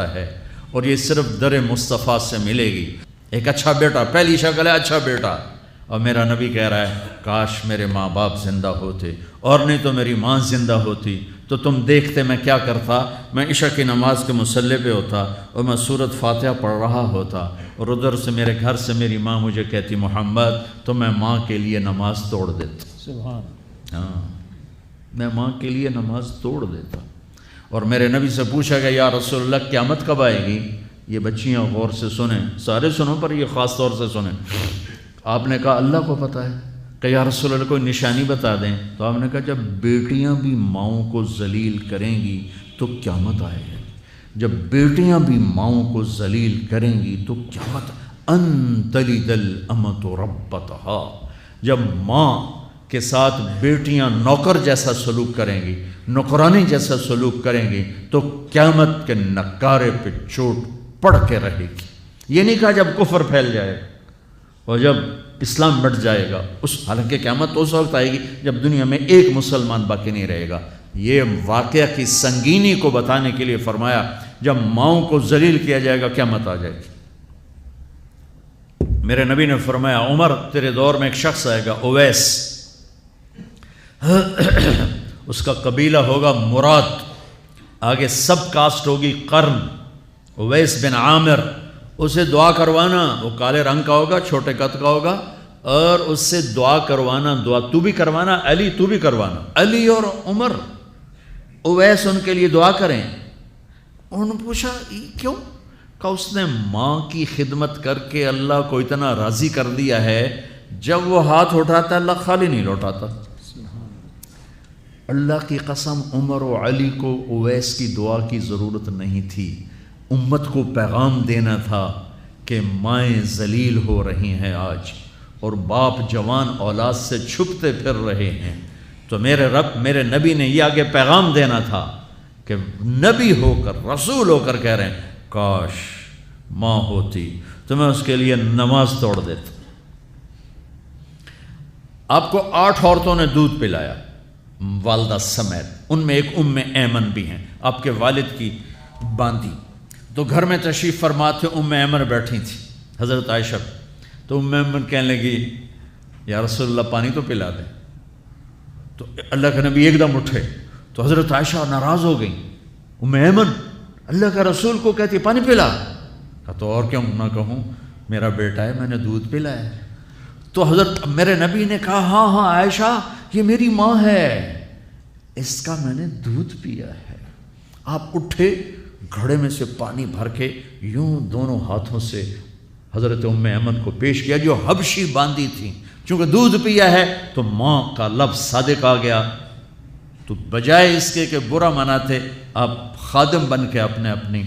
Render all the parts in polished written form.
ہے اور یہ صرف در مصطفیٰ سے ملے گی۔ ایک اچھا بیٹا، پہلی شکل ہے اچھا بیٹا، اور میرا نبی کہہ رہا ہے کاش میرے ماں باپ زندہ ہوتے، اور نہیں تو میری ماں زندہ ہوتی تو تم دیکھتے میں کیا کرتا۔ میں عشاء کی نماز کے مصلی پہ ہوتا اور میں سورۃ فاتحہ پڑھ رہا ہوتا، اور ادھر سے میرے گھر سے میری ماں مجھے کہتی محمد، تو میں ماں کے لیے نماز توڑ دیتا۔ سبحان، ہاں، میں ماں کے لیے نماز توڑ دیتا۔ اور میرے نبی سے پوچھا گیا یا رسول اللہ قیامت کب آئے گی؟ یہ بچیاں غور سے سنیں، سارے سنو پر یہ خاص طور سے سنیں۔ آپ نے کہا اللہ کو پتہ ہے، کہ یا رسول اللہ کوئی نشانی بتا دیں۔ تو آپ نے کہا جب بیٹیاں بھی ماؤں کو ذلیل کریں گی تو قیامت آئے گی۔ جب بیٹیاں بھی ماؤں کو ذلیل کریں گی تو قیامت، ان تلد الامۃ ربتہا، جب ماں کے ساتھ بیٹیاں نوکر جیسا سلوک کریں گی، نوکرانی جیسا سلوک کریں گی تو قیامت کے نکارے پہ چوٹ پڑ کے رہے گی۔ یہ نہیں کہا جب کفر پھیل جائے اور جب اسلام مٹ جائے گا، حالانکہ قیامت تو اس وقت آئے گی جب دنیا میں ایک مسلمان باقی نہیں رہے گا۔ یہ واقعہ کی سنگینی کو بتانے کے لیے فرمایا جب ماؤں کو ذلیل کیا جائے گا قیامت آ جائے گی۔ میرے نبی نے فرمایا عمر تیرے دور میں ایک شخص آئے گا اویس، اس کا قبیلہ ہوگا مراد، آگے سب کاسٹ ہوگی قرن، اویس بن عامر، اسے دعا کروانا، وہ کالے رنگ کا ہوگا، چھوٹے قد کا ہوگا، اور اس سے دعا کروانا، دعا تو بھی کروانا، علی تو بھی کروانا، علی اور عمر، اویس ان کے لیے دعا کریں۔ انہوں نے پوچھا کیوں؟ کہ اس نے ماں کی خدمت کر کے اللہ کو اتنا راضی کر دیا ہے، جب وہ ہاتھ اٹھاتا اللہ خالی نہیں لوٹاتا۔ اللہ کی قسم عمر و علی کو اویس کی دعا کی ضرورت نہیں تھی، امت کو پیغام دینا تھا کہ مائیں ذلیل ہو رہی ہیں آج، اور باپ جوان اولاد سے چھپتے پھر رہے ہیں، تو میرے رب میرے نبی نے یہ آگے پیغام دینا تھا کہ نبی ہو کر رسول ہو کر کہہ رہے ہیں کاش ماں ہوتی تو میں اس کے لیے نماز توڑ دیتا۔ آپ کو 8 عورتوں نے دودھ پلایا والدہ سمیت، ان میں ایک ایمن بھی ہیں، آپ کے والد کی باندی۔ تو گھر میں تشریف فرما تھے، ایمن بیٹھی تھی حضرت عائشہ، تو ایمن کہنے لگی یا رسول اللہ پانی تو پلا دیں۔ تو اللہ کے نبی ایک دم اٹھے تو حضرت عائشہ ناراض ہو گئی، ایمن اللہ کا رسول کو کہتی پانی پلا، کہا تو اور کیوں نہ کہوں، میرا بیٹا ہے میں نے دودھ پلایا ہے۔ تو حضرت میرے نبی نے کہا ہاں ہاں عائشہ یہ میری ماں ہے، اس کا میں نے دودھ پیا ہے۔ آپ اٹھے، گھڑے میں سے پانی بھر کے یوں دونوں ہاتھوں سے حضرت ایمن کو پیش کیا جو حبشی باندی تھی، چونکہ دودھ پیا ہے تو ماں کا لفظ صادق آ گیا، تو بجائے اس کے کہ برا مناتے آپ خادم بن کے اپنی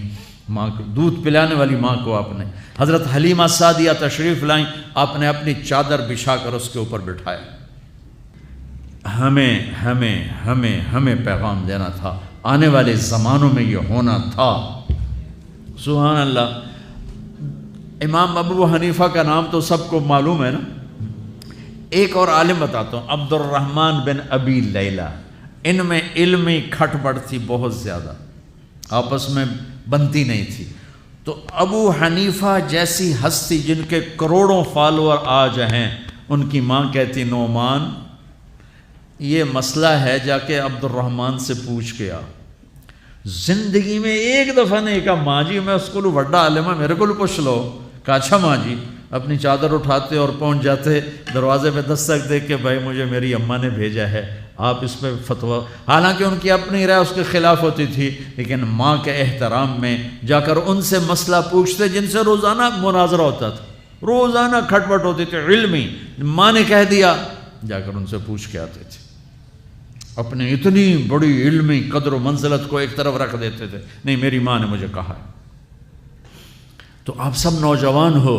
ماں کو دودھ پلانے والی ماں کو آپ نے، حضرت حلیمہ سعدیہ تشریف لائیں، آپ نے اپنی چادر بچھا کر اس کے اوپر بٹھایا۔ ہمیں پیغام دینا تھا، آنے والے زمانوں میں یہ ہونا تھا۔ سبحان اللہ۔ امام ابو حنیفہ کا نام تو سب کو معلوم ہے نا، ایک اور عالم بتاتا ہوں، عبد الرحمن بن ابی لیلہ، ان میں علمی کھٹ بڑھ تھی بہت زیادہ، آپس میں بنتی نہیں تھی۔ تو ابو حنیفہ جیسی ہستی جن کے کروڑوں فالوور آج ہیں، ان کی ماں کہتی نعمان یہ مسئلہ ہے جا کے عبد الرحمن سے پوچھ کے آ۔ زندگی میں ایک دفعہ نہیں کہا ماں جی میں اس کو بڑا عالم ہے میرے کو پوچھ لو، کہا اچھا ماں جی، اپنی چادر اٹھاتے اور پہنچ جاتے دروازے پہ دستک دے کے بھائی مجھے میری اماں نے بھیجا ہے، آپ اس پہ فتویٰ، حالانکہ ان کی اپنی رائے اس کے خلاف ہوتی تھی، لیکن ماں کے احترام میں جا کر ان سے مسئلہ پوچھتے جن سے روزانہ مناظرہ ہوتا تھا، روزانہ کھٹ پٹ ہوتی تھی علمی، ماں نے کہہ دیا جا کر ان سے پوچھ کے آتے تھے، اپنی اتنی بڑی علمی قدر و منزلت کو ایک طرف رکھ دیتے تھے، نہیں میری ماں نے مجھے کہا ہے۔ تو آپ سب نوجوان ہو،